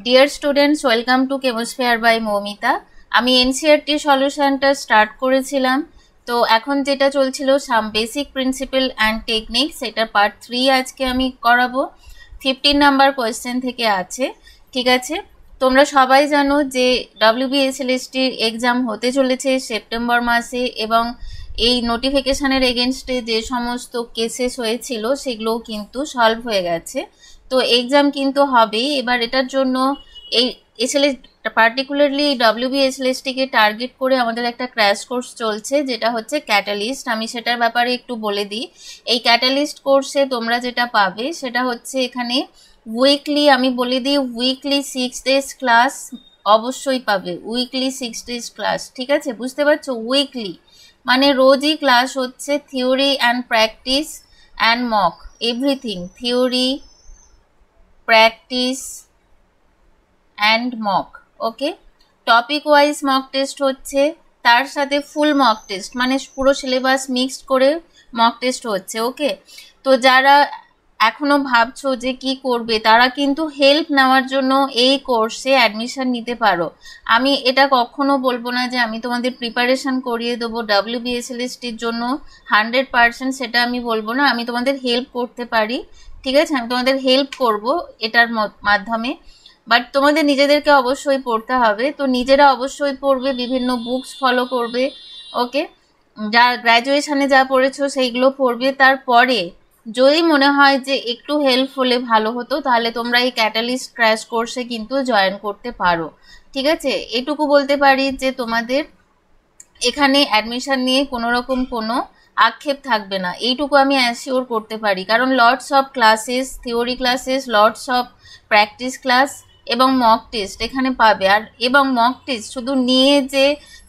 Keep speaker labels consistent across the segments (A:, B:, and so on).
A: Deer students, welcome to Chemosphere by Moumita. আমি NCERT সলিউশনটা start করেছিলাম, তো এখন যেটা চলছিল some basic principle and technique, সেটা পার্ট 3 আজকে আমি করাবো। 15 নাম্বার কোয়েশ্চেন থেকে আছে, ঠিক আছে। তোমরা সবাই জানো যে WBSLSTর এক্সাম হতে চলেছে সেপ্টেম্বর মাসে, এবং এই নোটিফিকেশানের এগেনস্টে যে সমস্ত কেসেস হয়েছিল সেগুলোও কিন্তু সলভ হয়ে গেছে। তো এক্সাম কিন্তু হবেই। এবার এটার জন্য এই এসএলএস পার্টিকুলারলি WBSLSTকে টার্গেট করে আমাদের একটা ক্র্যাশ কোর্স চলছে, যেটা হচ্ছে ক্যাটালিস্ট। আমি সেটার ব্যাপারে একটু বলে দিই। এই ক্যাটালিস্ট কোর্সে তোমরা যেটা পাবে সেটা হচ্ছে এখানে উইকলি, আমি বলে দিই, উইকলি 6 ডেজ ক্লাস অবশ্যই পাবে। উইকলি 6 ডেজ ক্লাস, ঠিক আছে, বুঝতে পারছো? উইকলি মানে রোজই ক্লাস হচ্ছে, theory and practice and mock, everything, theory, practice and mock. Okay, topic wise mock test হচ্ছে, তার সাথে ফুল মক টেস্ট, মানে পুরো সিলেবাস মিক্সড করে মক টেস্ট হচ্ছে। ওকে, তো যারা এখনো ভাবছো যে কি করবে, তারা কিন্তু হেল্প নেওয়ার জন্য এই কোর্সে অ্যাডমিশন নিতে পারো। আমি এটা কখনো বলবো না যে আমি তোমাদের প্রিপারেশন করিয়ে দেবো WBSLSTর জন্য 100%, সেটা আমি বলবো না। আমি তোমাদের হেল্প করতে পারি, ঠিক আছে, আমি তোমাদের হেল্প করব এটার মাধ্যমে। বাট তোমাদের নিজেদেরকে অবশ্যই পড়তে হবে, তো নিজেরা অবশ্যই পড়বে, বিভিন্ন বুকস ফলো করবে। ওকে, যা গ্র্যাজুয়েশনে যা পড়েছো সেইগুলো পড়বে। তারপরে যদি মনে হয় যে একটু হেল্প হলে ভালো হতো, তাহলে তোমরা এই ক্যাটালিস্ট ক্র্যাশ কোর্সে কিন্তু জয়েন করতে পারো, ঠিক আছে। এটুকু বলতে পারি যে তোমাদের এখানে অ্যাডমিশন নিয়ে কোনো রকম কোনো আক্ষেপ থাকবে না, এইটুকু আমি অ্যাসিওর করতে পারি। কারণ lots of classes, theory classes, lots of practice class এবং মক টেস্ট এখানে পাবে। আর এবং মক টেস্ট শুধু নিয়ে যে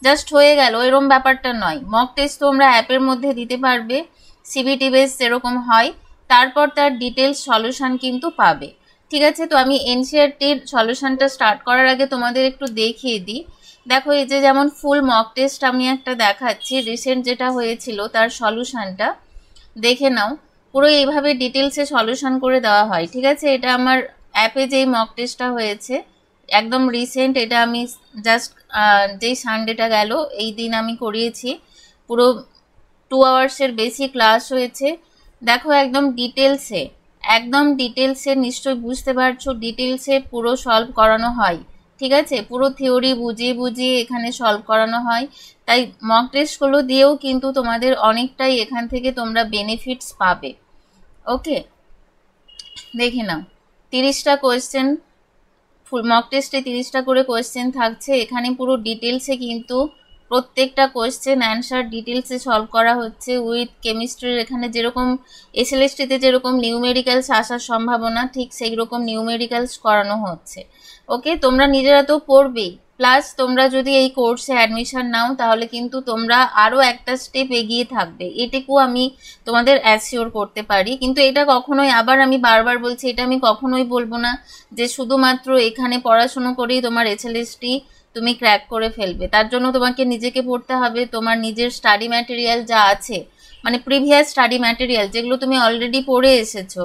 A: জাস্ট হয়ে গেল এরকম ব্যাপারটা নয়। মক টেস্ট তোমরা অ্যাপের মধ্যে দিতে পারবে, সিবিটি বেস যেরকম হয়, তারপর তার ডিটেলস সলিউশন কিন্তু পাবে, ঠিক আছে। তো আমি এনসিইআরটির সলিউশনটা স্টার্ট করার আগে তোমাদের একটু দেখিয়ে দিই। দেখো, এই যে যেমন ফুল মক টেস্ট আমি একটা দেখাচ্ছি, রিসেন্ট যেটা হয়েছিল তার সলিউশনটা দেখে নাও। পুরো এইভাবে ডিটেলসে সলিউশন করে দেওয়া হয়, ঠিক আছে। এটা আমার অ্যাপে যেই মক টেস্টটা হয়েছে একদম রিসেন্ট, এটা আমি জাস্ট যেই সানডেটা গেল এই দিন আমি করিয়েছি। পুরো 2 আওয়ার্সের বেশি ক্লাস হয়েছে। দেখো একদম ডিটেলসে নিশ্চয়ই বুঝতে পারছো, ডিটেলসে পুরো সলভ করানো হয়, ঠিক আছে। পুরো থিওরি বুঝিয়ে বুঝিয়ে এখানে সলভ করানো হয়। তাই মক টেস্টগুলো দিয়েও কিন্তু তোমাদের অনেকটাই এখান থেকে তোমরা বেনিফিটস পাবে। ওকে, দেখে নাও, 30টা কোয়েশ্চেন, ফুল মক টেস্টে 30টা করে কোয়েশ্চেন থাকছে। এখানে পুরো ডিটেলসে কিন্তু প্রত্যেকটা কোয়েশ্চেন অ্যান্সার ডিটেলসে সলভ করা হচ্ছে উইথ কেমিস্ট্রির। এখানে যেরকম এসএলএসটিতে যেরকম নিউমেরিক্যালস আসার সম্ভাবনা, ঠিক সেই রকম নিউমেরিক্যালস করানো হচ্ছে। ওকে, তোমরা নিজেরা তো পড়বেই, প্লাস তোমরা যদি এই কোর্সে অ্যাডমিশন নাও তাহলে কিন্তু তোমরা আরও একটা স্টেপ এগিয়ে থাকবে, এটুকু আমি তোমাদের অ্যাসিওর করতে পারি। কিন্তু এটা কখনোই, আবার আমি বারবার বলছি, এটা আমি কখনোই বলবো না যে শুধুমাত্র এখানে পড়াশুনো করেই তোমার এসএলএসটি তুমি ক্র্যাক করে ফেলবে। তার জন্য তোমাকে নিজেকে পড়তে হবে, তোমার নিজের স্টাডি ম্যাটেরিয়াল যা আছে, মানে প্রিভিয়াস স্টাডি ম্যাটেরিয়াল যেগুলো তুমি অলরেডি পড়ে এসেছো,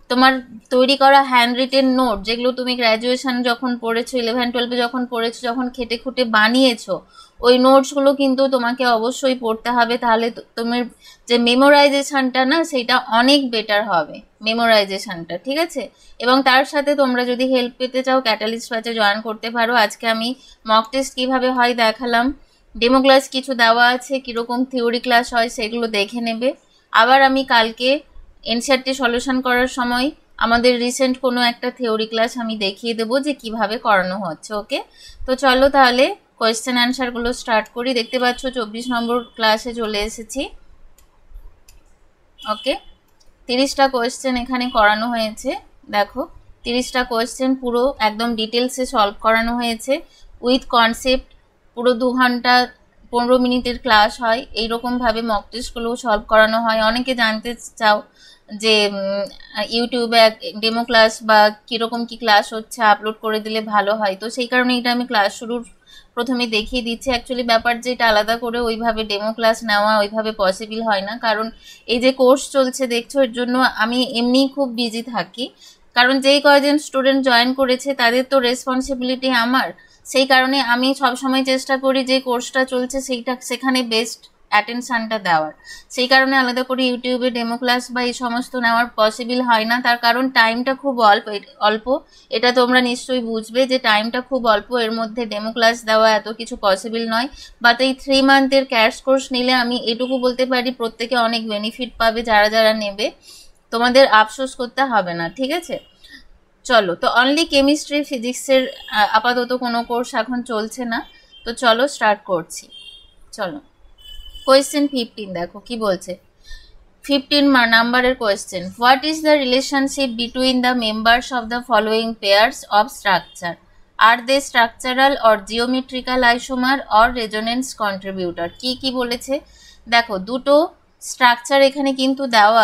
A: তোমার তৈরি করা হ্যান্ড রিটেন নোট যেগুলো তুমি গ্র্যাজুয়েশন যখন পড়েছো, 11-12-এ যখন পড়েছো, যখন খেটে খুঁটে বানিয়েছো, ওই নোটসগুলো কিন্তু তোমাকে অবশ্যই পড়তে হবে। তাহলে তোমার যে মেমোরাইজেশনটা না, সেটা অনেক বেটার হবে মেমোরাইজেশনটা, ঠিক আছে। এবং তার সাথে তোমরা যদি হেল্প পেতে চাও ক্যাটালিস্ট ব্যাচে জয়েন করতে পারো। আজকে আমি মক টেস্ট কীভাবে হয় দেখালাম, ডেমো ক্লাস কিছু দেওয়া আছে, কীরকম থিওরি ক্লাস হয় সেগুলো দেখে নেবে। আবার আমি কালকে এনসিইআরটি সলিউশন করার সময় আমাদের রিসেন্ট কোনো একটা থিওরি ক্লাস আমি দেখিয়ে দেবো যে কিভাবে করানো হচ্ছে। ওকে, তো চলো তাহলে কোয়েশ্চেন অ্যান্সারগুলো স্টার্ট করি। দেখতে পাচ্ছ 24 নম্বর ক্লাসে চলে এসেছি। ওকে, 30টা কোয়েশ্চেন এখানে করানো হয়েছে। দেখো 30টা কোয়েশ্চেন পুরো একদম ডিটেলসে সলভ করানো হয়েছে উইথ কনসেপ্ট। পুরো 2 ঘন্টা 15 মিনিটের ক্লাস হয়, এইরকমভাবে মক টেস্টগুলোও সলভ করানো হয়। অনেকে জানতে চাও যে ইউটিউবে ডেমো ক্লাস বা কীরকম কী ক্লাস হচ্ছে আপলোড করে দিলে ভালো হয়, তো সেই কারণে এটা আমি ক্লাস শুরুর প্রথমে দেখিয়ে দিচ্ছি। অ্যাকচুয়ালি ব্যাপার যেটা আলাদা করে ওইভাবে ডেমো ক্লাস নেওয়া ওইভাবে পসিবল হয় না, কারণ এই যে কোর্স চলছে দেখছো, এর জন্য আমি এমনিই খুব বিজি থাকি। কারণ যেই কয়জন স্টুডেন্ট জয়েন করেছে তাদের তো রেসপন্সিবিলিটি আমার, সেই কারণে আমি সবসময় চেষ্টা করি যে কোর্সটা চলছে সেখানে বেস্ট অ্যাটেনশানটা দেওয়ার। সেই কারণে আলাদা করে ইউটিউবে ডেমো ক্লাস বা এই সমস্ত নেওয়ার পসিবল হয় না, তার কারণ টাইমটা খুব অল্প। এটা তোমরা নিশ্চয়ই বুঝবে যে টাইমটা খুব অল্প, এর মধ্যে ডেমো ক্লাস দেওয়া এত কিছু পসিবল নয়। বাট এই 3 মান্থের ক্র্যাশ কোর্স নিলে আমি এটুকু বলতে পারি প্রত্যেকে অনেক বেনিফিট পাবে, যারা যারা নেবে তোমাদের আফসোস করতে হবে না, ঠিক আছে। চলো, তো অনলি কেমিস্ট্রি ফিজিক্সের আপাতত কোনো কোর্স এখন চলছে না, তো চলো স্টার্ট করছি। চলো, কোয়েশ্চেন 15 দেখো কি বলছে। 15 নাম্বারের question, what is the relationship between the members of the following pairs of structure? Are they structural or geometrical isomer or resonance contributor? কি কি বলেছে দেখো, দুটো স্ট্রাকচার এখানে কিন্তু দেওয়া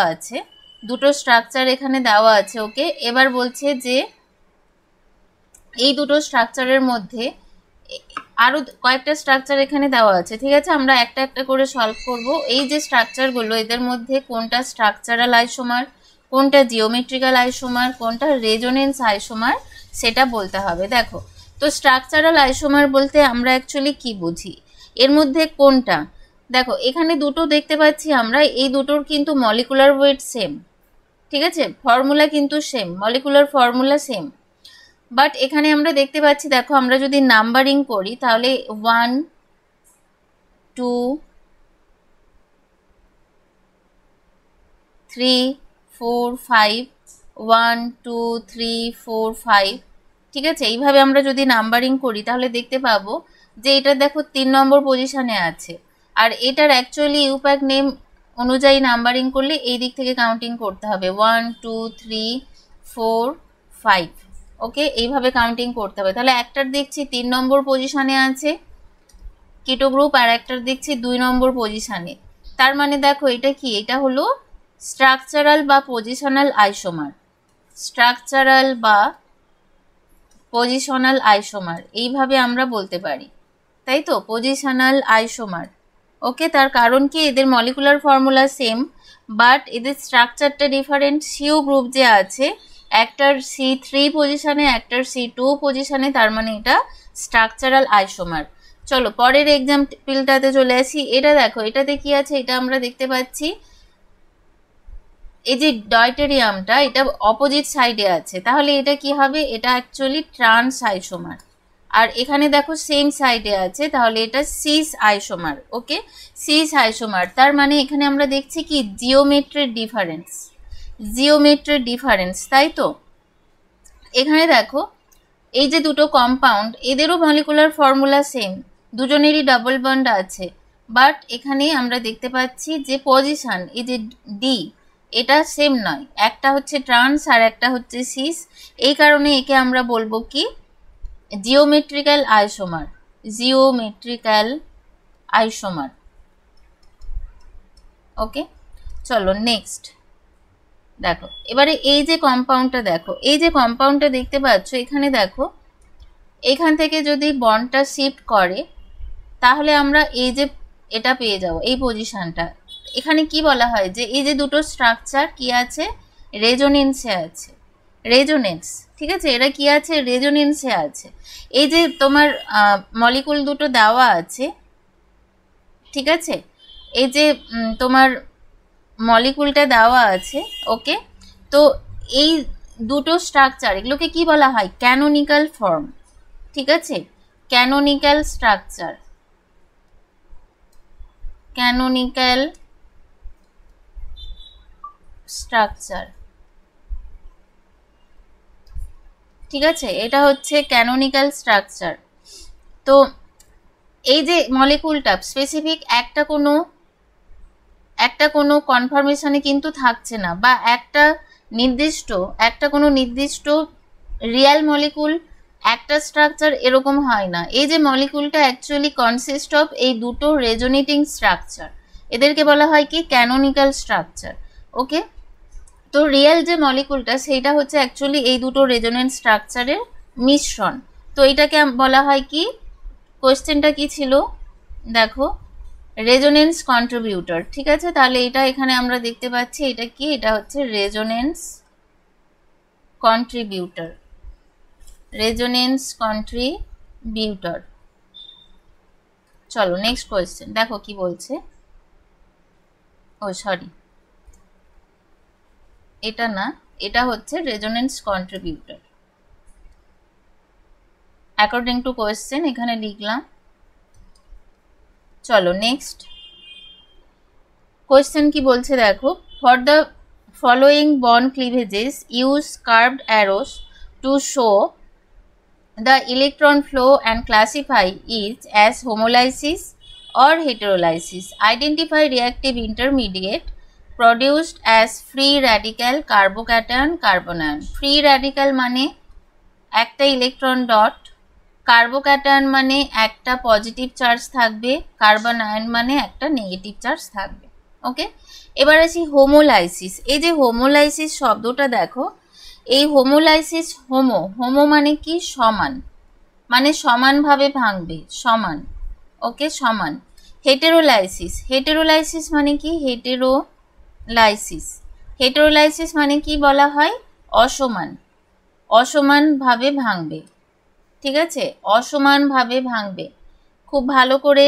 A: আছে, ওকে। এবার বলছে যে এই দুটো স্ট্রাকচারের মধ্যে আরো কয়েকটা স্ট্রাকচার এখানে দেওয়া আছে, ঠিক আছে। আমরা একটা একটা করে সলভ করব। এই যে স্ট্রাকচারগুলো, এদের মধ্যে কোনটা স্ট্রাকচারাল আইসোমার, কোনটা জিওমেট্রিক্যাল আইসোমার, কোনটা রেজোনেন্স আইসোমার, সেটা বলতে হবে। দেখো, তো স্ট্রাকচারাল আইসোমার বলতে আমরা অ্যাকচুয়ালি কি বুঝি, এর মধ্যে কোনটা, দেখো এখানে দুটো দেখতে পাচ্ছি আমরা, এই দুটোর কিন্তু মলিকুলার ওয়েট সেম, ঠিক আছে, ফর্মুলা কিন্তু same, molecular formula same. But এখানে আমরা দেখতে পাচ্ছি, দেখো আমরা যদি নাম্বারিং করি তাহলে 1 2 3 4 5 1 2 3 4 5, ঠিক আছে। এইভাবে আমরা যদি নাম্বারিং করি তাহলে দেখতে পাবো যে এটা দেখো 3 নম্বর পজিশনে আছে, আর এটার অ্যাকচুয়ালি ইউপ্যাক নেম অনুযায়ী নাম্বারিং করলে এই দিক থেকে কাউন্টিং করতে হবে 1 2 3 4 5, ওকে, এইভাবে কাউন্টিং করতে হবে। তাহলে একটার দেখছি 3 নম্বর পজিশনে আছে কিটো গ্রুপ, আর একটার দেখছি 2 নম্বর পজিশনে। তার মানে দেখো এটা কি, এটা হলো স্ট্রাকচারাল বা পজিশনাল আইসোমার, স্ট্রাকচারাল বা পজিশনাল আইসোমার এইভাবে আমরা বলতে পারি, তাই তো, পজিশনাল আইসোমার, ওকে। তার কারণ কি, এদের মলিকুলার ফর্মুলা সেম, বাট এদের স্ট্রাকচারটা ডিফারেন্ট। সিও গ্রুপ যে আছে, একটার C3 পজিশনে, একটার C2 পজিশনে, তার মানে এটা স্ট্রাকচারাল আইসোমার। চলো পরের এক্সাম্পলটাতে চলে আসি। এটা দেখো, এটাতে কি আছে, এটা আমরা দেখতে পাচ্ছি এই যে ডয়টেরিয়ামটা, এটা অপোজিট সাইডে আছে, তাহলে এটা কি হবে, এটা অ্যাকচুয়ালি ট্রান্স আইসোমার। আর এখানে দেখো সেম সাইডে আছে, তাহলে এটা সিস আইসোমার, ওকে, সিস আইসোমার। তার মানে এখানে আমরা দেখছি কি, জিওমেট্রির ডিফারেন্স, তাই তো। এখানে দেখো এই যে দুটো কম্পাউন্ড, এদেরও মলিকুলার ফর্মুলা সেম, দুজনেরই ডাবল বন্ড আছে, বাট এখানে আমরা দেখতে পাচ্ছি যে পজিশন, এই যে ডি, এটা সেম নয়, একটা হচ্ছে ট্রান্স আর একটা হচ্ছে সিস। এই কারণে একে আমরা বলবো কি, জিওমেট্রিক্যাল আইসোমার, ওকে। চলো নেক্সট দেখো, এবারে এই যে কম্পাউন্ডটা দেখো, এই যে কম্পাউন্ডটা দেখতে পাচ্ছ, এখানে দেখো এখান থেকে যদি বন্ডটা শিফট করে তাহলে আমরা এই যে এটা পেয়ে যাবো, এই পজিশনটা। এখানে কি বলা হয় যে এই যে দুটো স্ট্রাকচার কি আছে, রেজোনেন্সে আছে, ঠিক আছে, এরা কি আছে, রেজোনেন্সে আছে। এই যে তোমার মলিকুল দুটো দেওয়া আছে, ঠিক আছে, এই যে তোমার মলিকুলটা দেওয়া আছে, ওকে। তো এই দুটো স্ট্রাকচার, এগুলোকে কি বলা হয়, ক্যানোনিক্যাল ফর্ম, ঠিক আছে, ক্যানোনিক্যাল স্ট্রাকচার, ঠিক আছে, এটা হচ্ছে ক্যানোনিক্যাল স্ট্রাকচার। তো এই যে মলিকুলটা স্পেসিফিক একটা কোনো কনফার্মেশনে কিন্তু থাকছে না, বা একটা কোনো নির্দিষ্ট রিয়াল মলিকুল একটা স্ট্রাকচার এরকম হয় না। এই যে মলিকুলটা অ্যাকচুয়ালি কনসিস্ট অফ এই দুটো রেজোনেটিং স্ট্রাকচার, এদেরকে বলা হয় কি, ক্যানোনিক্যাল স্ট্রাকচার, ওকে। তো রিয়েল যে মলিকুলটা সেইটা হচ্ছে অ্যাকচুয়ালি এই দুটো রেজোনেন্ট স্ট্রাকচারের মিশ্রণ। তো এটাকে বলা হয় কি, কোয়েশ্চেনটা কি ছিল দেখো, রেজোনেন্স কন্ট্রিবিউটর, ঠিক আছে। তাহলে এটা এখানে আমরা দেখতে পাচ্ছি, এটা কি, এটা হচ্ছে রেজোনেন্স কন্ট্রিবিউটর, রেজোনেন্স কন্ট্রিবিউটর। চলো নেক্সট কোয়েশ্চেন, দেখো কি বলছে। ও সরি, এটা না, এটা হচ্ছে resonance contributor according to question, এখানে লিখলাম। চলো নেক্সট কোয়েশ্চেন কি বলছে দেখো। For the following bond cleavages use curved arrows to show the electron flow and classify each as homolysis or heterolysis. Identify reactive intermediate produced as free radical carbocation carbanion. Free radical মানে একটা electron dot, carbocation মানে একটা positive charge থাকবে, carbon ion মানে একটা negative charge থাকবে। ওকে, এবার আসি হোমোলাইসিস। এই যে হোমোলাইসিস শব্দটা দেখো, এই হোমোলাইসিস, হোমো মানে কি সমান, মানে সমানভাবে ভাঙবে, সমান। ওকে, সমান। হেটেরোলাইসিস মানে কি, হেটেরোলাইসিস মানে কি বলা হয়, অসমানভাবে ভাঙবে। ঠিক আছে, অসমানভাবে ভাঙবে। খুব ভালো করে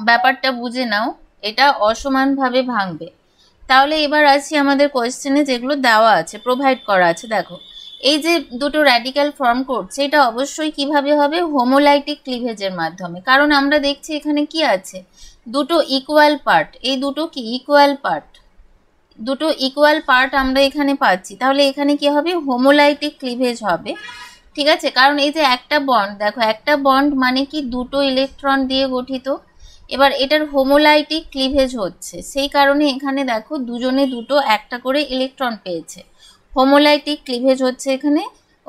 A: ব্যাপারটা বুঝে নাও, এটা অসমানভাবে ভাঙবে। তাহলে এবার আসি আমাদের কোয়েশ্চেনে, যেগুলো দেওয়া আছে, প্রোভাইড করা আছে। দেখো, এই যে দুটো র্যাডিক্যাল ফর্ম করছে, এটা অবশ্যই কিভাবে হবে, হোমোলাইটিক ক্লিভেজের মাধ্যমে। কারণ আমরা দেখছি এখানে কি আছে, দুটো ইকুয়াল পার্ট, এই দুটো কি দুটো ইকুয়াল পার্ট আমরা এখানে পাচ্ছি। তাহলে এখানে কি হবে, হোমোলাইটিক ক্লিভেজ হবে। ঠিক আছে, কারণ এই যে একটা বন্ড, দেখো একটা বন্ড মানে কি দুটো ইলেকট্রন দিয়ে গঠিত। এবার এটার হোমোলাইটিক ক্লিভেজ হচ্ছে, সেই কারণে এখানে দেখো দুজনে দুটো একটা করে ইলেকট্রন পেয়েছে, হোমোলাইটিক ক্লিভেজ হচ্ছে এখানে।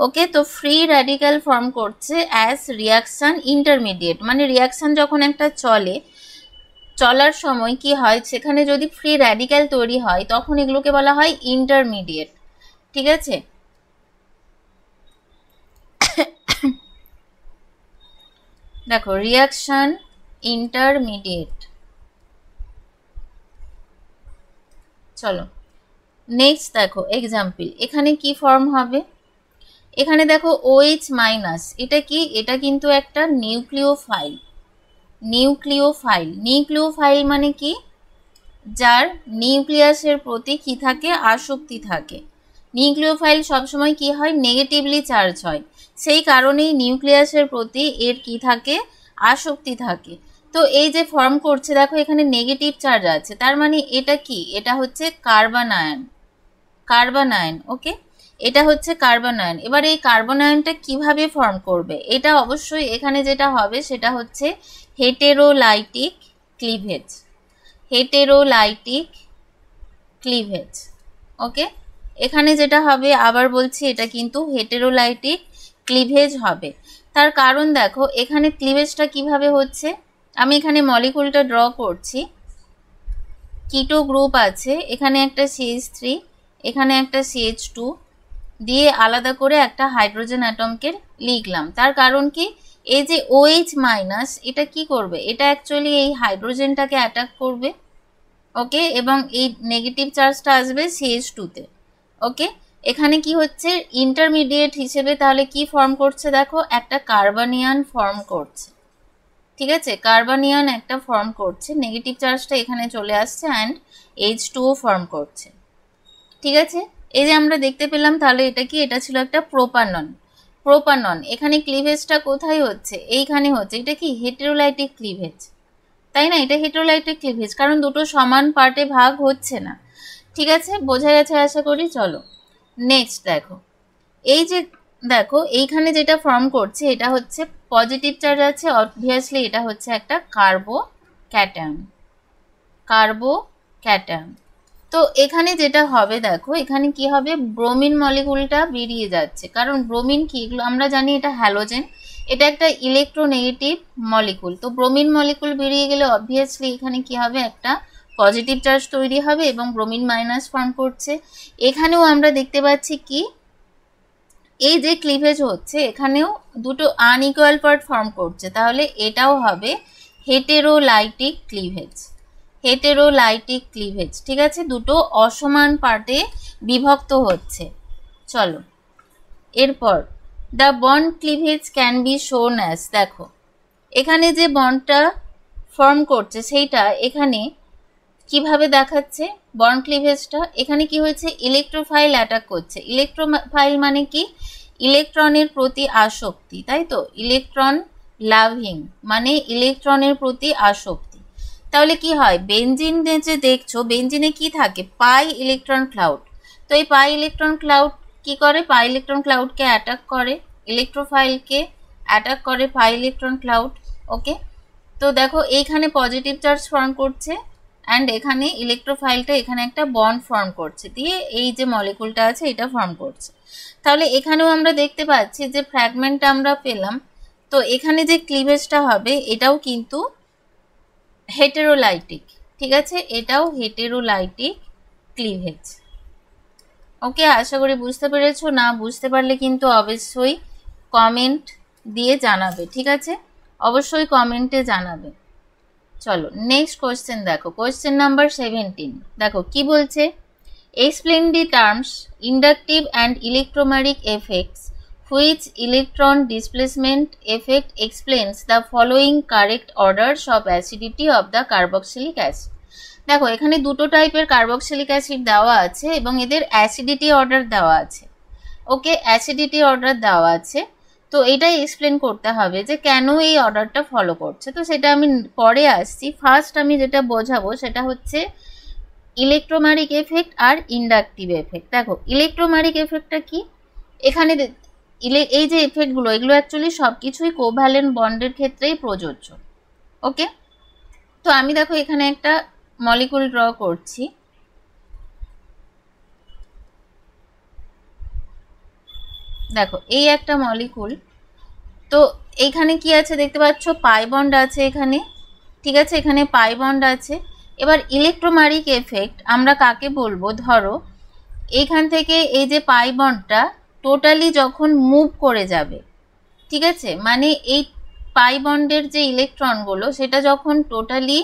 A: ওকে, তো ফ্রি র্যাডিক্যাল ফর্ম করছে অ্যাজ রিয়াকশন ইন্টারমিডিয়েট, মানে রিয়াকশন যখন একটা চলার সময় কি হয়, সেখানে যদি ফ্রি র্যাডিক্যাল তৈরি হয় তখন এগুলোকে বলা হয় ইন্টারমিডিয়েট। ঠিক আছে, দেখো রিয়াকশন ইন্টারমিডিয়েট। চলো নেক্সট দেখো এক্সাম্পল, এখানে কি ফর্ম হবে, এখানে দেখো OH মাইনাস, এটা কি, এটা কিন্তু একটা নিউক্লিওফাইল মানে কি, যার নিউক্লিয়াসের প্রতি কি থাকে, আসক্তি থাকে। নিউক্লিওফাইল সবসময় কি হয়, নেগেটিভলি চার্জ হয়, সেই কারণেই নিউক্লিয়াসের প্রতি এর কি থাকে, আসক্তি থাকে। তো এই যে ফর্ম করছে দেখো, এখানে নেগেটিভ চার্জ আছে, তার মানে এটা কি, এটা হচ্ছে কার্বন আয়ন। ওকে, এটা হচ্ছে কার্বন আয়ন। এবার এই কার্বন আয়নটা কিভাবে ফর্ম করবে, এটা অবশ্যই এখানে যেটা হবে সেটা হচ্ছে হেটেরোলাইটিক ক্লিভেজ। ওকে, এখানে যেটা হবে, আবার বলছি, এটা কিন্তু হেটেরোলাইটিক ক্লিভেজ হবে। তার কারণ দেখো এখানে ক্লিভেজটা কিভাবে হচ্ছে, আমি এখানে মলিকুলটা ড্র করছি। কিটো গ্রুপ আছে, এখানে একটা CH3, এখানে একটা CH2 দিয়ে আলাদা করে একটা হাইড্রোজেন অ্যাটমকে লিখলাম। তার কারণ কি, এই যে OH মাইনাস, এটা কি করবে, এটা অ্যাকচুয়ালি এই হাইড্রোজেনটাকে অ্যাটাক করবে। ওকে, এবং এই নেগেটিভ চার্জটা আসবে CH2-তে। ওকে, এখানে কি হচ্ছে, ইন্টারমিডিয়েট হিসেবে তাহলে কি ফর্ম করছে, দেখো একটা কার্বনিয়ান ফর্ম করছে। ঠিক আছে, কার্বনিয়ান একটা ফর্ম করছে, নেগেটিভ চার্জটা এখানে চলে আসছে অ্যান্ড H2O ফর্ম করছে। ঠিক আছে, এই যে আমরা দেখতে পেলাম, তাহলে এটা কি, এটা ছিল একটা প্রোপানন। এখানে ক্লিভেজটা কোথায় হচ্ছে, এইখানে হচ্ছে। এটা কি হেটেরোলাইটিক ক্লিভেজ, তাই না, এটা হেটেরোলাইটিক ক্লিভেজ, কারণ দুটো সমান পার্টে ভাগ হচ্ছে না। ঠিক আছে, বোঝা গেছে আশা করি। চলো নেক্সট দেখো, এই যে দেখো এইখানে যেটা ফর্ম করছে, এটা হচ্ছে পজিটিভ চার্জ আছে, অবভিয়াসলি এটা হচ্ছে একটা কার্বোক্যাটায়ন। তো এখানে যেটা হবে দেখো, এখানে কি হবে, ব্রোমিন মলিকুলটা বেরিয়ে যাচ্ছে, কারণ ব্রোমিন কি, এগুলো আমরা জানি এটা হ্যালোজেন, এটা একটা ইলেকট্রোনেগেটিভ মলিকুল। তো ব্রোমিন মলিকুল বেরিয়ে গেলে অবভিয়াসলি এখানে কি হবে, একটা পজিটিভ চার্জ তৈরি হবে এবং ব্রোমিন মাইনাস ফর্ম করছে। এখানেও আমরা দেখতে পাচ্ছি কি, এই যে ক্লিভেজ হচ্ছে, এখানেও দুটো আনইকুয়াল পার্ট ফর্ম করছে, তাহলে এটাও হবে হেটেরোলাইটিক ক্লিভেজ। ঠিক আছে, দুটো অসমান পার্টে বিভক্ত হচ্ছে। চলো এরপর the bond cleavage can be শোন অ্যাজ, দেখো এখানে যে বন্ডটা ফর্ম করছে সেইটা এখানে কিভাবে দেখাচ্ছে বন্ড ক্লিভেজটা। এখানে কি হয়েছে, ইলেকট্রোফাইল অ্যাটাক করছে। ইলেকট্রোফাইল মানে কি, ইলেকট্রনের প্রতি আসক্তি, তাই তো, ইলেকট্রন লাভিং মানে ইলেকট্রনের প্রতি আসক্তি। তাহলে কি হয়, বেনজিনে যে দেখছো, বেনজিনে কি থাকে, পাই ইলেকট্রন ক্লাউড। তো এই পাই ইলেকট্রন ক্লাউড কি করে, পাই ইলেকট্রন ক্লাউডকে অ্যাটাক করে, ইলেকট্রোফাইলকে অ্যাটাক করে পাই ইলেকট্রন ক্লাউড। ওকে, তো দেখো এইখানে পজিটিভ চার্জ ফর্ম করছে অ্যান্ড এখানে ইলেকট্রোফাইলটা এখানে একটা বন্ড ফর্ম করছে, দিয়ে এই যে মলিকুলটা আছে এটা ফর্ম করছে। তাহলে এখানেও আমরা দেখতে পাচ্ছি যে ফ্র্যাগমেন্টটা আমরা পেলাম। তো এখানে যে ক্লিভেজটা হবে এটাও কিন্তু হেটেরোলাইটিক, ঠিক আছে, এটাও হেটেরোলাইটিক ক্লিভেজ। ওকে, আশা করি বুঝতে পেরেছো। না বুঝতে পারলে কিন্তু অবশ্যই কমেন্ট দিয়ে জানাবে, ঠিক আছে, অবশ্যই কমেন্টে জানাবে। চলো নেক্সট কোশ্চেন দেখো, কোশ্চেন নাম্বার 17। দেখো কি বলছে, explain the terms inductive and electromeric effects which electron displacement effect explains the following correct orders of acidity of the carboxylic acid. দেখো এখানে দুটো টাইপের কার্বক্সিলিক অ্যাসিড দেওয়া আছে এবং এদের অ্যাসিডিটি অর্ডার দেওয়া আছে। ওকে, অ্যাসিডিটি অর্ডার দেওয়া আছে, তো এটাই এক্সপ্লেন করতে হবে যে কেন এই অর্ডারটা ফলো করছে। তো সেটা আমি পরে আসছি, ফার্স্ট আমি যেটা বোঝাবো সেটা হচ্ছে ইলেকট্রোম্যাটিক এফেক্ট আর ইন্ডাকটিভ এফেক্ট। দেখো ইলেকট্রোম্যাটিক এফেক্টটা কি, এখানে এই যে এফেক্টগুলো এগুলো অ্যাকচুয়ালি সব কিছুই কোভ্যালেন্ট বন্ডের ক্ষেত্রেই প্রযোজ্য। ওকে, তো আমি দেখো এখানে একটা মলিকুল ড্র করছি। দেখো এই একটা মলিকুল, তো এইখানে কি আছে দেখতে পাচ্ছ, পাই বন্ড আছে এখানে, ঠিক আছে, এখানে পাই বন্ড আছে। এবার ইলেকট্রোম্যাটিক এফেক্ট আমরা কাকে বলবো, ধরো এইখান থেকে এই যে পাই বন্ডটা টোটালি যখন মুভ করে যাবে, ঠিক আছে, মানে এই পাই বন্ডের যে ইলেকট্রনগুলো সেটা যখন টোটালি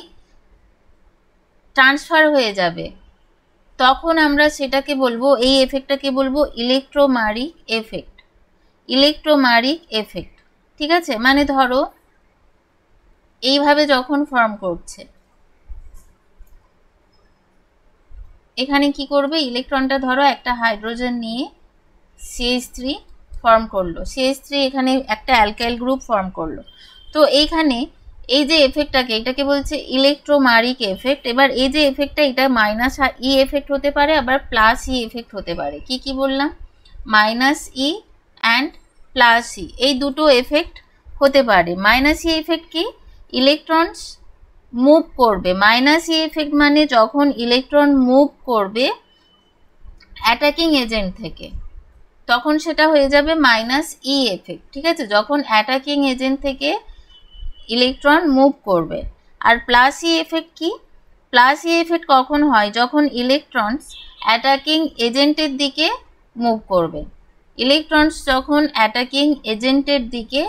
A: ট্রান্সফার হয়ে যাবে তখন আমরা সেটাকে বলবো, এই এফেক্টটাকে বলবো ইলেকট্রোম্যাটিক এফেক্ট, ইলেকট্রোম্যাটিক এফেক্ট, ঠিক আছে। মানে ধরো এইভাবে যখন ফর্ম করছে, এখানে কি করবে, ইলেকট্রনটা ধরো একটা হাইড্রোজেন নিয়ে CH3 ফর্ম করলো, CH3 এখানে একটা অ্যালকাইল গ্রুপ ফর্ম করলো। তো এইখানে এই যে এফেক্টটাকে, এটাকে বলছে ইলেকট্রোম্যাটিক এফেক্ট। এবার এই যে এফেক্টটা, এটা মাইনাস ই এফেক্ট হতে পারে, আবার প্লাস ই এফেক্ট হতে পারে। কি কি বললাম, minus E and plus E, এই দুটো এফেক্ট হতে পারে। মাইনাস ই এফেক্ট কি, ইলেকট্রনস মুভ করবে, মাইনাস ই এফেক্ট মানে যখন ইলেকট্রন মুভ করবে অ্যাটাকিং এজেন্ট থেকে তখন সেটা হয়ে যাবে মাইনাস ই এফেক্ট, ঠিক আছে, যখন অ্যাটাকিং এজেন্ট থেকে ইলেকট্রন মুভ করবে। আর প্লাস ই এফেক্ট কি, প্লাস ই এফেক্ট কখন হয়, যখন ইলেকট্রনস অ্যাটাকিং এজেন্টের দিকে মুভ করবে, ইলেকট্রনস যখন অ্যাটাকিং এজেন্টের দিকে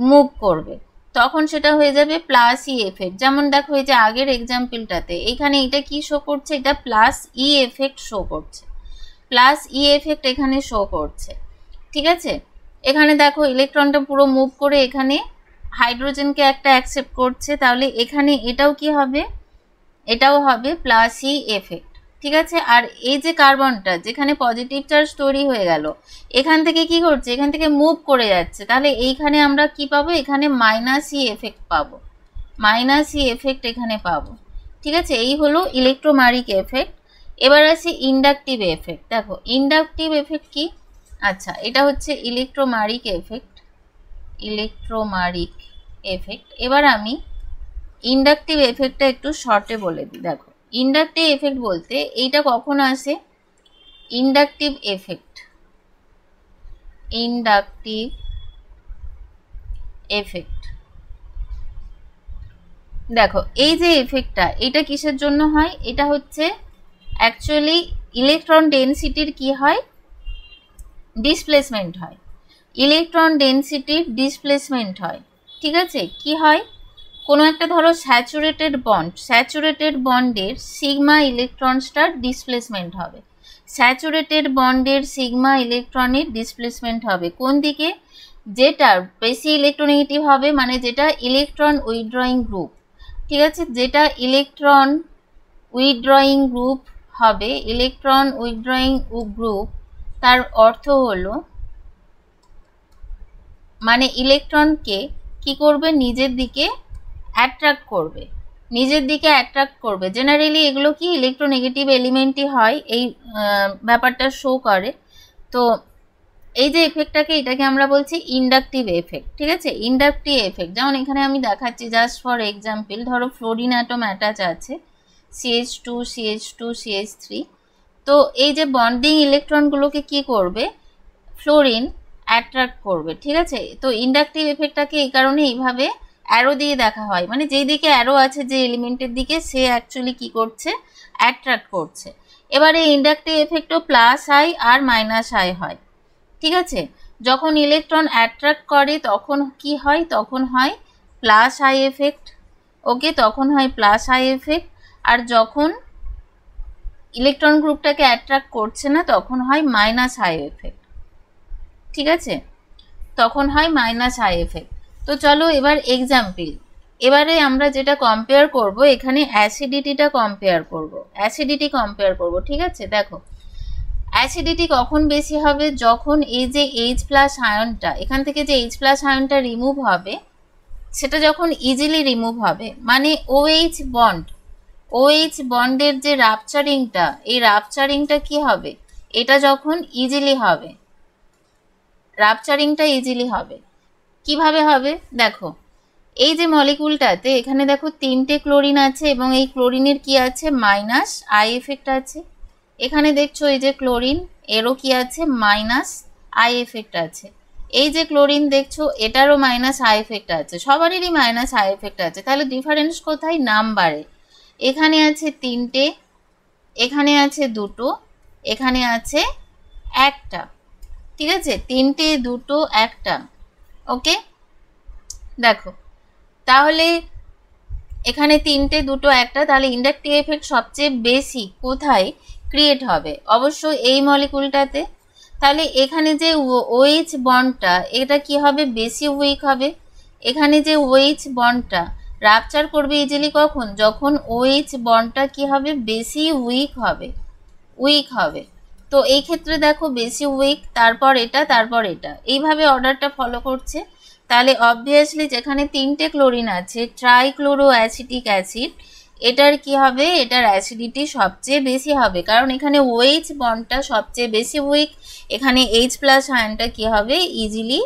A: মুভ করবে তখন সেটা হয়ে যাবে প্লাস ই এফেক্ট। যেমন দেখো এই যে আগের এক্সাম্পলটাতে এখানে এটা কি শো করছে, এটা প্লাস ই এফেক্ট শো করছে, প্লাস ই এফেক্ট এখানে শো করছে, ঠিক আছে। এখানে দেখো ইলেকট্রনটা পুরো মুভ করে এখানে হাইড্রোজেনকে একটা অ্যাকসেপ্ট করছে, তাহলে এখানে এটাও কি হবে, এটাও হবে প্লাস ই এফেক্ট, ঠিক আছে। আর এই যে কার্বনটা যেখানে পজিটিভ চার্জ তৈরি হয়ে গেল, এখান থেকে কি করছে, এখান থেকে মুভ করে যাচ্ছে, তাহলে এইখানে আমরা কি পাবো, এখানে মাইনাস ই এফেক্ট পাবো, মাইনাস ই এফেক্ট এখানে পাবো, ঠিক আছে। এই হলো ইলেকট্রোম্যাটিক এফেক্ট। এবার আসি ইন্ডাকটিভ এফেক্ট। দেখো ইন্ডাকটিভ এফেক্ট কি, আচ্ছা এটা হচ্ছে ইলেকট্রোম্যাটিক এফেক্ট, ইলেকট্রোম্যাটিক এফেক্ট। এবার আমি ইন্ডাকটিভ এফেক্টটা একটু শর্টে বলে দিই। দেখো ইন্ডাকটিভ এফেক্ট বলতে এইটা কখন আসে, ইন্ডাকটিভ এফেক্ট, ইন্ডাকটিভ এফেক্ট, দেখো এই যে এফেক্টটা এটা কিসের জন্য হয়, এটা হচ্ছে অ্যাকচুয়ালি ইলেকট্রন ডেনসিটির কি হয়, ডিসপ্লেসমেন্ট হয়, ইলেকট্রন ডেনসিটির ডিসপ্লেসমেন্ট হয়, ঠিক আছে। কি হয়, কোনো একটা ধরো স্যাচুরেটেড বন্ড, স্যাচুরেটেড বন্ডের সিগমা ইলেকট্রন স্টার ডিসপ্লেসমেন্ট হবে, স্যাচুরেটেড বন্ডের সিগমা ইলেকট্রনের ডিসপ্লেসমেন্ট হবে কোন দিকে, যেটা বেশি ইলেকট্রোনেগেটিভ হবে, মানে যেটা ইলেকট্রন উইথড্রয়িং গ্রুপ, ঠিক আছে, যেটা ইলেকট্রন উইথড্রয়িং গ্রুপ হবে, ইলেকট্রন উইথড্রয়িং গ্রুপ তার অর্থ হলো মানে ইলেকট্রনকে কি করবে, নিজের দিকে অ্যাট্রাক্ট করবে, নিজের দিকে অ্যাট্রাক্ট করবে। জেনারেলি এগুলো কি ইলেকট্রোনেগেটিভ এলিমেন্টই হয়, এই ব্যাপারটা শো করে। তো এই যে এফেক্টটাকে, এটাকে আমরা বলছি ইন্ডাকটিভ এফেক্ট, ঠিক আছে, ইন্ডাকটিভ এফেক্ট। যেমন এখানে আমি দেখাচ্ছি জাস্ট ফর এক্সাম্পল, ধরো ফ্লোরিন অ্যাটম অ্যাটাচ আছে, CH2 CH2 CH3। তো এই যে বন্ডিং ইলেকট্রনগুলোকে কি করবে, ফ্লোরিন অ্যাট্রাক্ট করবে, ঠিক আছে। তো ইন্ডাকটিভ এফেক্টটাকে এই কারণে এইভাবে অ্যারো দিয়ে দেখা হয়, মানে যেই দিকে অ্যারো আছে যে এলিমেন্টের দিকে, সে অ্যাকচুয়ালি কি করছে, অ্যাট্রাক্ট করছে। এবারে ইন্ডাকটিভ এফেক্টও প্লাস আই আর মাইনাস আই হয়, ঠিক আছে। যখন ইলেকট্রন অ্যাট্রাক্ট করে তখন কি হয়, তখন হয় প্লাস আই এফেক্ট, ওকে, তখন হয় প্লাস আই এফেক্ট। আর যখন ইলেকট্রন গ্রুপটাকে অ্যাট্রাক্ট করছে না তখন হয় মাইনাস আই এফেক্ট, ঠিক আছে, তখন হয় মাইনাস আই এফেক্ট। তো চলো এবার এক্সাম্পল, এবারে আমরা যেটা কম্পেয়ার করব, এখানে অ্যাসিডিটিটা কম্পেয়ার করব, অ্যাসিডিটি কম্পেয়ার করব, ঠিক আছে। দেখো অ্যাসিডিটি কখন বেশি হবে, যখন এই যে H প্লাস আয়নটা, এখান থেকে যে H প্লাস আয়নটা রিমুভ হবে, সেটা যখন ইজিলি রিমুভ হবে, মানে OH বন্ড, OH বন্ডের যে রাপচারিংটা, এই রাপচারিংটা কি হবে, এটা যখন ইজিলি হবে, রাপচারিংটা ইজিলি হবে, কিভাবে হবে দেখো, এই যে মলিকুলটাতে এখানে দেখো 3টে ক্লোরিন আছে এবং এই ক্লোরিনের কি আছে, মাইনাস আই এফেক্ট আছে। এখানে দেখছো এই যে ক্লোরিন, এরও কি আছে, মাইনাস আই এফেক্ট আছে। এই যে ক্লোরিন দেখছো, এটারও মাইনাস আই এফেক্ট আছে, সবারই মাইনাস আই এফেক্ট আছে। তাহলে ডিফারেন্স কোথায়, নাম্বারে। এখানে আছে 3টে, এখানে আছে 2টো, এখানে আছে 1টা, ঠিক আছে, 3টে 2টো 1টা, ওকে। দেখো তাহলে এখানে 3টে 2টো 1টা, তাহলে ইন্ডাকটিভ এফেক্ট সবচেয়ে বেশি কোথায় ক্রিয়েট হবে, অবশ্যই এই মলিকুলটাতে। তাহলে এখানে যে OH বন্ডটা, এটা কি হবে, বেশি উইক হবে। এখানে যে OH বন্ডটা রাপচার করবে ইজিলি কখন, যখন OH বন্ডটা কি হবে, বেশি উইক হবে, উইক হবে। তো এই ক্ষেত্রে দেখো বেশি উইক, তারপর এটা, তারপর এটা, এইভাবে অর্ডারটা ফলো করছে। তাহলে অবভিয়াসলি যেখানে 3টে ক্লোরিন আছে, ট্রাইক্লোরো অ্যাসিটিক অ্যাসিড, এটার কি হবে, এটার অ্যাসিডিটি সবচেয়ে বেশি হবে, কারণ এখানে OH বন্ডটা সবচেয়ে বেশি উইক, এখানে H প্লাস আয়নটা কি হবে, ইজিলি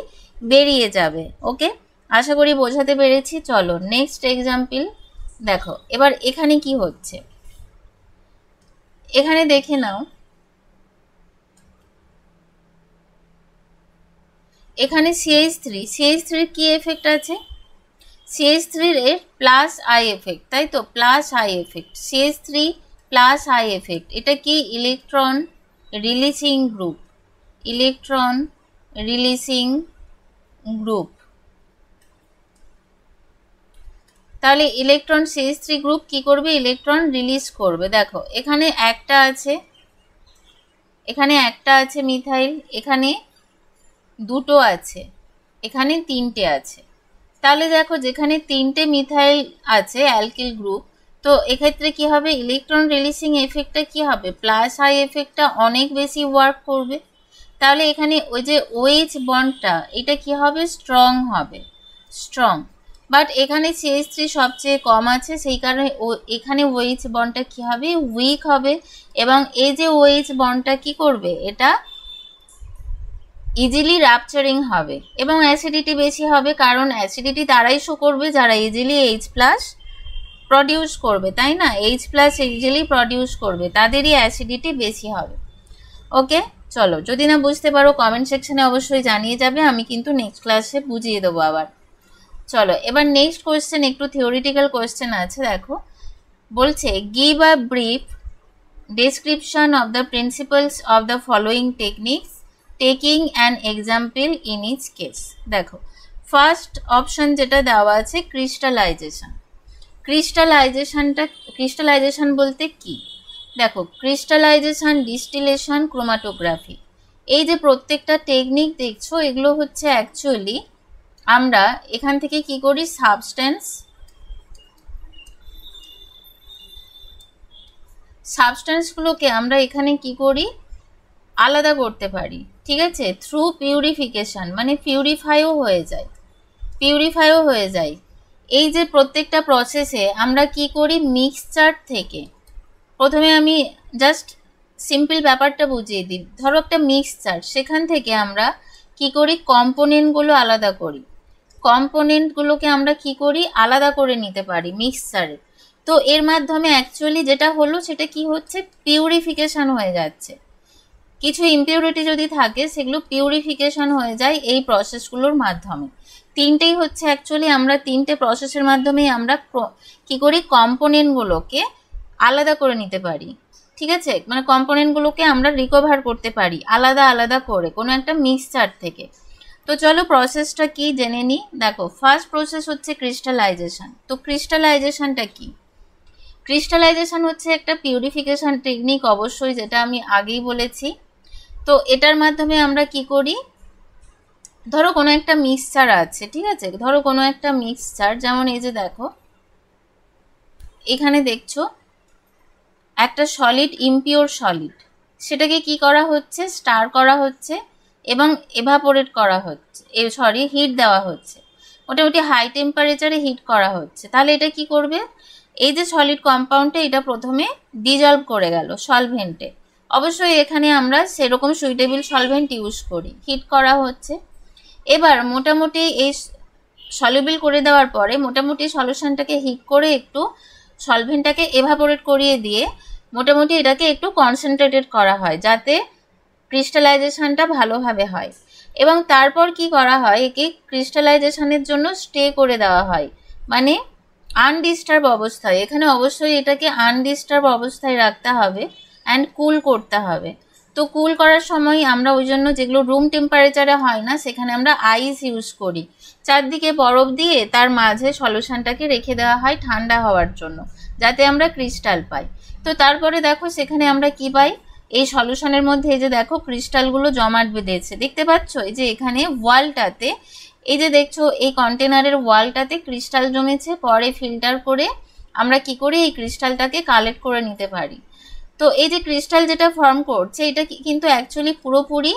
A: বেরিয়ে যাবে, ওকে। আশা করি বোঝাতে পেরেছি। চলো নেক্সট এক্সাম্পল দেখো, এবার এখানে কি হচ্ছে, এখানে দেখে নাও, এখানে CH3 কি এফেক্ট আছে, CH3 এর প্লাস আই এফেক্ট, তাই তো, plus I effect, CH3 plus I effect, এটা কি electron releasing group, electron releasing group. তাহলে ইলেকট্রন CH3 গ্রুপ কি করবে, ইলেকট্রন রিলিজ করবে। দেখো এখানে একটা আছে, এখানে একটা আছে মিথাইল, এখানে 2টো আছে, এখানে 3টে আছে। তাহলে দেখো যেখানে 3টে মিথাইল আছে অ্যালকিল গ্রুপ, তো এক্ষেত্রে কি হবে, ইলেকট্রন রিলিজিং এফেক্টটা কি হবে, প্লাস আই এফেক্টটা অনেক বেশি ওয়ার্ক করবে। তাহলে এখানে ওই যে OH বন্ডটা, এটা কি হবে, স্ট্রং হবে, স্ট্রং। বাট এখানে CH3 সবচেয়ে কম আছে, সেই কারণে এখানে OH বন্ডটা কি হবে, উইক হবে। এবং এই যে OH বন্ডটা কি করবে, এটা ইজিলি রাপচারিং হবে এবং অ্যাসিডিটি বেশি হবে, কারণ অ্যাসিডিটি তারাই শো করবে যারা ইজিলি H প্লাস প্রডিউস করবে, তাই না, H প্লাস ইজিলি প্রডিউস করবে, তাদেরই অ্যাসিডিটি বেশি হবে, ওকে। চলো যদি না বুঝতে পারো কমেন্ট সেকশনে অবশ্যই জানিয়ে যাবে, আমি কিন্তু নেক্সট ক্লাসে বুঝিয়ে দেবো আবার। চলো এবার নেক্সট কোয়েশ্চেন, একটু থিওরিটিক্যাল কোয়েশ্চেন আছে, দেখো বলছে give a brief description of the principles of the following techniques taking an example in each case. দেখো ফার্স্ট অপশন যেটা দেওয়া আছে, ক্রিস্টালাইজেশন। ক্রিস্টালাইজেশন বলতে কি, দেখো ক্রিস্টালাইজেশন, ডিস্টিলেশন, ক্রোমাটোগ্রাফি, এই যে প্রত্যেকটা টেকনিক দেখছো এগুলো হচ্ছে অ্যাকচুয়ালি আমরা এখান থেকে কি করি, সাবস্টেন্সগুলোকে আমরা এখানে কি করি, আলাদা করতে পারি। ঠিক আছে, থ্রু পিউরিফিকেশন, মানে পিউরিফাইও হয়ে যায়। এই যে প্রত্যেকটা প্রসেসে আমরা কি করি, মিক্সচার থেকে, প্রথমে আমি জাস্ট সিম্পল ব্যাপারটা বুঝিয়ে দিই। ধরো একটা মিক্সচার, সেখান থেকে আমরা কি করি, কম্পোনেন্টগুলো আলাদা করি। কম্পোনেন্টগুলোকে আমরা কি করি, আলাদা করে নিতে পারি মিক্সচারে। তো এর মাধ্যমে অ্যাকচুয়ালি যেটা হলো সেটা কি হচ্ছে, পিউরিফিকেশন হয়ে যাচ্ছে। কিছু ইমপিউরিটি যদি থাকে সেগুলো পিউরিফিকেশন হয়ে যায় এই প্রসেসগুলোর মাধ্যমে। তিনটেই হচ্ছে অ্যাকচুয়ালি আমরা তিনটে প্রসেসের মাধ্যমেই আমরা কি করি, কম্পোনেন্টগুলোকে আলাদা করে নিতে পারি। ঠিক আছে, মানে কম্পোনেন্টগুলোকে আমরা রিকভার করতে পারি আলাদা আলাদা করে কোনো একটা মিক্সচার থেকে। তো চলো প্রসেসটা কি জেনে নিই। দেখো ফার্স্ট প্রসেস হচ্ছে ক্রিস্টালাইজেশন। তো ক্রিস্টালাইজেশনটা কি, ক্রিস্টালাইজেশন হচ্ছে একটা পিউরিফিকেশন টেকনিক অবশ্যই, যেটা আমি আগেই বলেছি। তো এটার মাধ্যমে আমরা কি করি, ধরো কোনো একটা মিক্সচার আছে, ঠিক আছে, ধরো কোনো একটা মিক্সচার, যেমন এই যে দেখো এখানে দেখছো একটা সলিড, ইমপিওর সলিড, সেটাকে কি করা হচ্ছে, স্টার করা হচ্ছে এবং এভাপোরেট করা হচ্ছে, হিট দেওয়া হচ্ছে, মোটামুটি হাই টেম্পারেচারে হিট করা হচ্ছে। তাহলে এটা কি করবে, এই যে সলিড কম্পাউন্ডটা এটা প্রথমে ডিজলভ করে গেল সলভেন্টে। অবশ্যই এখানে আমরা সেরকম সুইটেবল সলভেন্ট ইউজ করি। হিট করা হচ্ছে, এবার মোটামুটি এই সলিউবল করে দেওয়ার পরে মোটামুটি সলিউশনটাকে হিট করে একটু সলভেন্টটাকে এভাপোরেট করিয়ে দিয়ে মোটামুটি এটাকে একটু কনসেন্ট্রেটেড করা হয় যাতে ক্রিস্টালাইজেশনটা ভালোভাবে হয়। এবং তারপর কি করা হয়, একে ক্রিস্টালাইজেশনের জন্য স্টে করে দেওয়া হয়, মানে আনডিস্টার্ব অবস্থায়। এখানে অবশ্যই এটাকে আনডিস্টার্ব অবস্থায় রাখতে হবে অ্যান্ড কুল করতে হবে। তো কুল করার সময় আমরা ওই জন্য যেগুলো রুম টেম্পারেচারে হয় না সেখানে আমরা আইস ইউজ করি, চারদিকে বরফ দিয়ে তার মাঝে সলিউশনটাকে রেখে দেওয়া হয় ঠান্ডা হওয়ার জন্য, যাতে আমরা ক্রিস্টাল পাই। তো তারপরে দেখো সেখানে আমরা কি পাই, এই সলিউশনের মধ্যে এই যে দেখো ক্রিস্টালগুলো জমাট বেঁধেছে, দেখতে পাচ্ছ এই যে এখানে ওয়ালটাতে, এই যে দেখছো এই কন্টেনারের ওয়ালটাতে ক্রিস্টাল জমেছে। পরে ফিল্টার করে আমরা কি করি, এই ক্রিস্টালটাকে কালেক্ট করে নিতে পারি। তো এই যে ক্রিস্টাল যেটা ফর্ম করছে এটা কিন্তু অ্যাকচুয়ালি পুরোপুরি,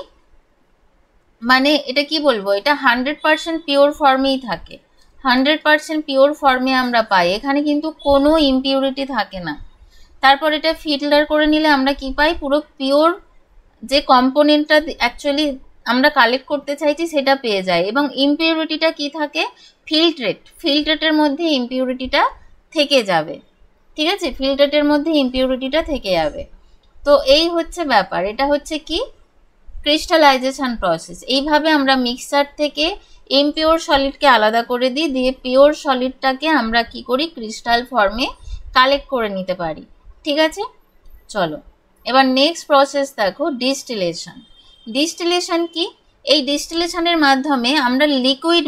A: মানে এটা কি বলবো, এটা 100% পিওর ফর্মেই থাকে, 100% পিওর ফর্মে আমরা পাই, এখানে কিন্তু কোনো ইমপিউরিটি থাকে না। তারপর এটা ফিল্টার করে নিলে আমরা কি পাই, পুরো পিওর যে কম্পোনেন্টটা অ্যাকচুয়ালি আমরা কালেক্ট করতে চাইছি সেটা পেয়ে যায়। এবং ইমপিউরিটিটা কি থাকে, ফিল্ট্রেটের মধ্যে ইমপিউরিটিটা থেকে যাবে। ঠিক আছে, ফিল্ট্রেটের মধ্যে ইমপিউরিটিটা থেকে যাবে। তো এই হচ্ছে ব্যাপার, এটা হচ্ছে কি ক্রিস্টালাইজেশন প্রসেস। এইভাবে আমরা মিক্সচার থেকে ইমপিওর সলিডকে আলাদা করে দিই, দিয়ে পিওর সলিডটাকে আমরা কি করি, ক্রিস্টাল ফর্মে কালেক্ট করে নিতে পারি। ঠিক আছে, চলো এবার নেক্সট প্রসেস দেখো, ডিস্টিলেশন কি, এই ডিস্টিলেশনের মাধ্যমে আমরা লিকুইড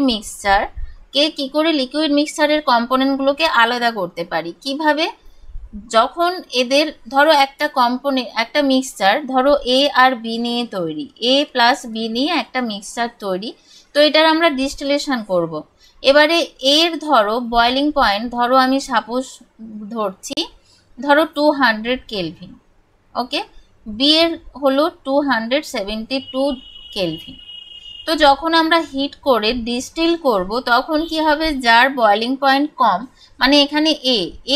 A: মিক্সচারের কম্পোনেন্টগুলোকে আলাদা করতে পারি। কিভাবে, যখন এদের ধরো একটা মিক্সচার ধরো এ আর বি নিয়ে তৈরি, এ প্লাস বি নিয়ে একটা মিক্সচার তৈরি, তো এটার আমরা ডিস্টিলেশন করব। এবারে এর ধরো বয়লিং পয়েন্ট, ধরো আমি সাপোজ ধরছি ধরো 200 কেলভিন, ওকে, বি এর হলো 272 কেলভিন। তো যখন আমরা হিট করে ডিস্টিল করব তখন কি হবে, যার বয়লিং পয়েন্ট কম, মানে এখানে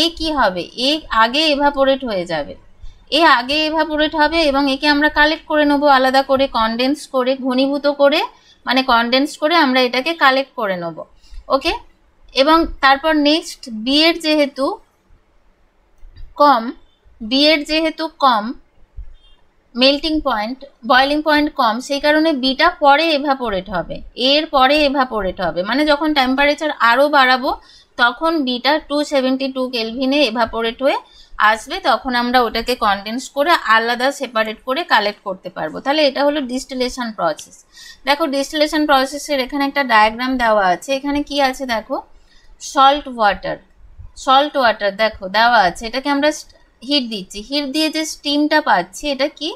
A: এ কি হবে, আগে এভাপোরেট হয়ে যাবে, আগে এভাপোরেট হবে এবং একে আমরা কালেক্ট করে নেবো আলাদা করে, কনডেন্স করে, ঘনীভূত করে, মানে কনডেন্স করে আমরা এটাকে কালেক্ট করে নেবো। ওকে, এবং তারপর নেক্সট বি এর যেহেতু কম বয়লিং পয়েন্ট কম, সেই কারণে বিটা পরে এভাপোরেট হবে, এর পরে এভাপোরেট হবে, মানে যখন টেম্পারেচার আরও বাড়াবো তখন বিটা 272 কেলভিনে এভাপোরেট হয়ে আসবে, তখন আমরা ওটাকে কনডেন্স করে আলাদা সেপারেট করে কালেক্ট করতে পারবো। তাহলে এটা হলো ডিস্টিলেশন প্রসেস। দেখো ডিস্টিলেশন প্রসেসের এখানে একটা ডায়াগ্রাম দেওয়া আছে, এখানে কি আছে দেখো, সল্ট ওয়াটার দেখো দেওয়া আছে, এটাকে আমরা হিট দিচ্ছি, হিট দিয়ে যে স্টিমটা পাচ্ছি এটা কি,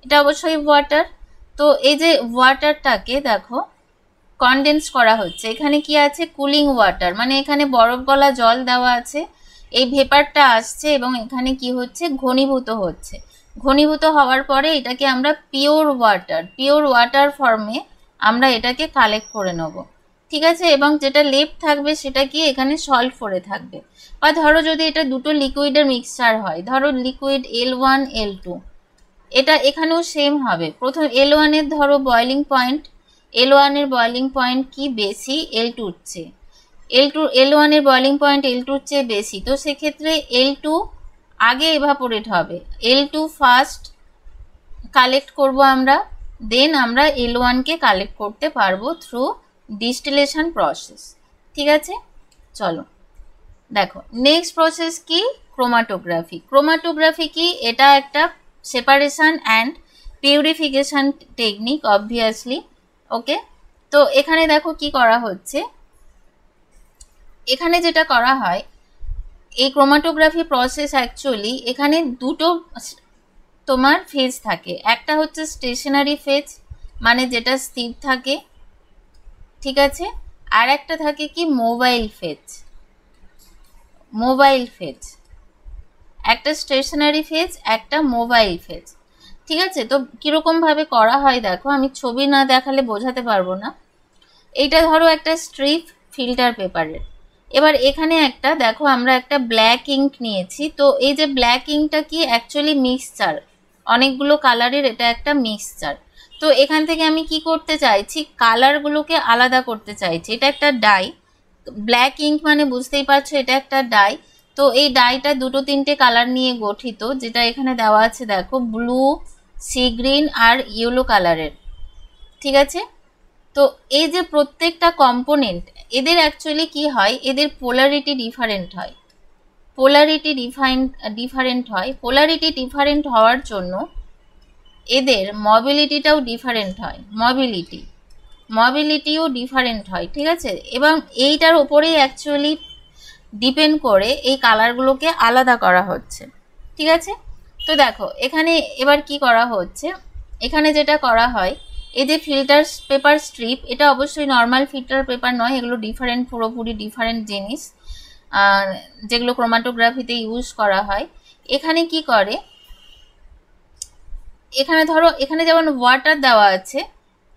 A: এটা অবশ্যই ওয়াটার। তো এই যে ওয়াটারটাকে দেখো কনডেন্স করা হচ্ছে, এখানে কি আছে কুলিং ওয়াটার, মানে এখানে বরফ গলা জল দেওয়া আছে, এই ভেপারটা আসছে এবং এখানে কি হচ্ছে ঘনীভূত হচ্ছে। ঘনীভূত হওয়ার পরে এটাকে আমরা পিওর ওয়াটার ফর্মে আমরা এটাকে কালেক্ট করে নেব, ঠিক আছে। এবং যেটা লেফট থাকবে সেটা কি এখানে সল্ট পড়ে থাকবে। বা ধরো যদি এটা দুটো লিকুইডের মিক্সচার হয়, ধরো লিকুইড L1 L2, এটা এখানেও সেম হবে। প্রথম L1 এর ধরো বয়লিং পয়েন্ট, L1 এর বয়লিং পয়েন্ট কি বেশি L2 চেয়ে, L1 এর বয়লিং পয়েন্ট L2 চেয়ে বেশি, তো সেক্ষেত্রে L2 আগে এভাপোরেট হবে, L2 ফার্স্ট কালেক্ট করব আমরা, দেন আমরা L1 কে কালেক্ট করতে পারবো থ্রু ডিস্টিলেশন প্রসেস, ঠিক আছে। চলো দেখো নেক্সট প্রসেস কি, ক্রোমাটোগ্রাফি। ক্রোমাটোগ্রাফি কি, এটা একটা separation and purification technique obviously, okay. তো এখানে দেখো কি করা হচ্ছে, এখানে যেটা করা হয় এই ক্রোমাটোগ্রাফি প্রসেস অ্যাকচুয়ালি এখানে দুটো তোমার ফেজ থাকে, একটা হচ্ছে স্টেশনারি ফেজ মানে যেটা স্থির থাকে, ঠিক আছে, আর একটা থাকে কি মোবাইল ফেজ। একটা স্টেশনারি ফেজ, একটা মোবাইল ফেজ, ঠিক আছে। তো কিরকম ভাবে করা হয় দেখো, আমি ছবি না দেখালে বোঝাতে পারবো না। এইটা ধরো একটা স্ট্রিপ ফিল্টার পেপারের, এবার এখানে একটা দেখো আমরা একটা ব্ল্যাক ইঙ্ক নিয়েছি, তো এই যে ব্ল্যাক ইঙ্কটা কি অ্যাকচুয়ালি মিক্সচার, অনেকগুলো কালারের এটা একটা মিক্সচার। তো এখান থেকে আমি কি করতে চাইছি, কালারগুলোকে আলাদা করতে চাইছি। এটা একটা ডাই, ব্ল্যাক ইঙ্ক মানে বুঝতেই পারছো এটা একটা ডাই। তো এই ডাইটা দুটো তিনটে কালার নিয়ে গঠিত, যেটা এখানে দেওয়া আছে দেখো ব্লু, সি গ্রিন আর ইয়েলো কালারের, ঠিক আছে। তো এই যে প্রত্যেকটা কম্পোনেন্ট এদের অ্যাকচুয়ালি কি হয়, এদের পোলারিটি ডিফারেন্ট হয়। পোলারিটি ডিফারেন্ট হওয়ার জন্য এদের মবিলিটিটাও ডিফারেন্ট হয়, মবিলিটিও ডিফারেন্ট হয়, ঠিক আছে। এবং এইটার ওপরেই অ্যাকচুয়ালি ডিপেন্ড করে এই কালারগুলোকে আলাদা করা হচ্ছে, ঠিক আছে। তো দেখো এখানে এবার কি করা হচ্ছে, এখানে যেটা করা হয় এই যে ফিল্টার পেপার স্ট্রিপ, এটা অবশ্যই নর্মাল ফিল্টার পেপার নয়, এগুলো ডিফারেন্ট, পুরোপুরি ডিফারেন্ট জিনিস যেগুলো ক্রোমাটোগ্রাফিতে ইউজ করা হয়। এখানে কি করে, এখানে ধরো এখানে যেমন ওয়াটার দেওয়া আছে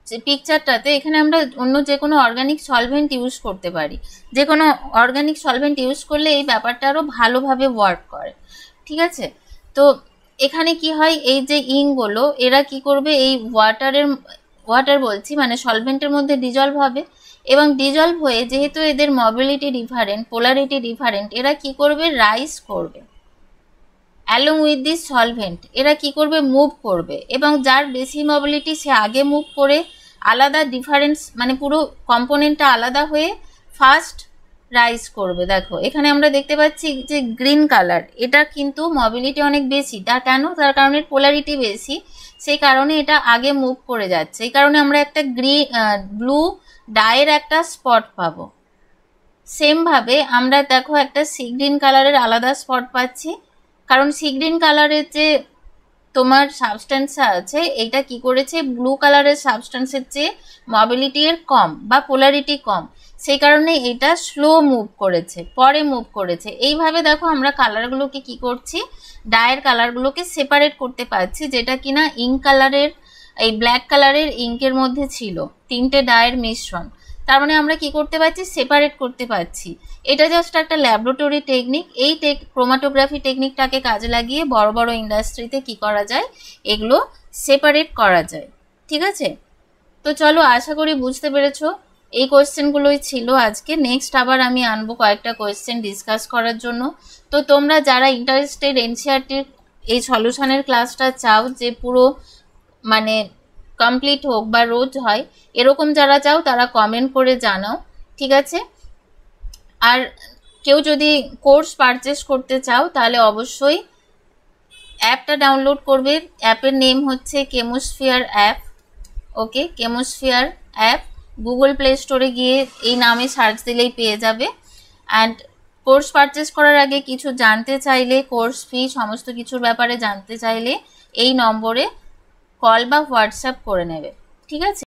A: যে পিকচারটাতে, এখানে আমরা অন্য যে কোনো অর্গানিক সলভেন্ট ইউজ করতে পারি, যে কোনো অর্গানিক সলভেন্ট ইউজ করলে এই ব্যাপারটা আরও ভালোভাবে ওয়ার্ক করে, ঠিক আছে। তো এখানে কি হয়, এই যে ইঙ্কগুলো এরা কি করবে, এই ওয়াটার বলছি মানে সলভেন্টের মধ্যে ডিজলভ হবে, এবং ডিজলভ হয়ে যেহেতু এদের মবিলিটি ডিফারেন্ট, পোলারিটি ডিফারেন্ট, এরা কি করবে রাইজ করবে অ্যালং উইথ দিস সলভেন্ট, এরা কি করবে মুভ করবে, এবং যার বেশি মবিলিটি সে আগে মুভ করে আলাদা ডিফারেন্স মানে পুরো কম্পোনেন্টটা আলাদা হয়ে ফার্স্ট রাইজ করবে। দেখো এখানে আমরা দেখতে পাচ্ছি যে গ্রিন কালার, এটা কিন্তু মবিলিটি অনেক বেশি, তার কারণে পোলারিটি বেশি, সেই কারণে এটা আগে মুভ করে যাচ্ছে, এই কারণে আমরা একটা ব্লু ডায়ের একটা স্পট পাবো। সেম ভাবে আমরা দেখো একটা সি গ্রিন কালারের আলাদা স্পট পাচ্ছি, কারণ সি গ্রিন কালারের যে তোমার সাবস্টেন্স আছে এইটা কি করেছে, ব্লু কালারের সাবস্টেন্সের চেয়ে মবিলিটি এর কম বা পোলারিটি কম, সেই কারণে এটা স্লো মুভ করেছে, পরে মুভ করেছে। এইভাবে দেখো আমরা কালারগুলোকে কি করছি, ডায়ের কালারগুলোকে সেপারেট করতে পারছি, যেটা কিনা ইঙ্ক কালারের এই ব্ল্যাক কালারের ইঙ্কের মধ্যে ছিল, তিনটে ডায়ের মিশ্রণ, তার মানে আমরা কি করতে পারছি, সেপারেট করতে পারছি। এটা জাস্ট একটা ল্যাবরেটরি টেকনিক, এই ক্রোমাটোগ্রাফি টেকনিকটাকে কাজে লাগিয়ে বড় বড় ইন্ডাস্ট্রিতে কি করা যায়, এগুলো সেপারেট করা যায়, ঠিক আছে। তো চলো আশা করি বুঝতে পেরেছো, এই কোয়েশ্চেনগুলোই ছিল আজকে। নেক্সট আবার আমি আনবো কয়েকটা কোয়েশ্চেন ডিসকাস করার জন্য। তো তোমরা যারা ইন্টারেস্টেড এনসিইআরটির এই সলিউশনের ক্লাসটা চাও যে পুরো মানে কমপ্লিট হোক বা রোজ হয়, এরকম যারা চাও তারা কমেন্ট করে জানাও, ঠিক আছে। আর কেউ যদি কোর্স পারচেস করতে চাও তাহলে অবশ্যই অ্যাপটা ডাউনলোড করবে, অ্যাপের নেম হচ্ছে কেমোস্ফিয়ার অ্যাপ, ওকে, কেমোস্ফিয়ার অ্যাপ। গুগল প্লে স্টোরে গিয়ে এই নামে সার্চ দিলেই পেয়ে যাবে। অ্যান্ড কোর্স পারচেস করার আগে কিছু জানতে চাইলে, কোর্স ফি সমস্ত কিছুর ব্যাপারে জানতে চাইলে এই নম্বরে কল বা হোয়াটসঅ্যাপ করে নেবে, ঠিক আছে।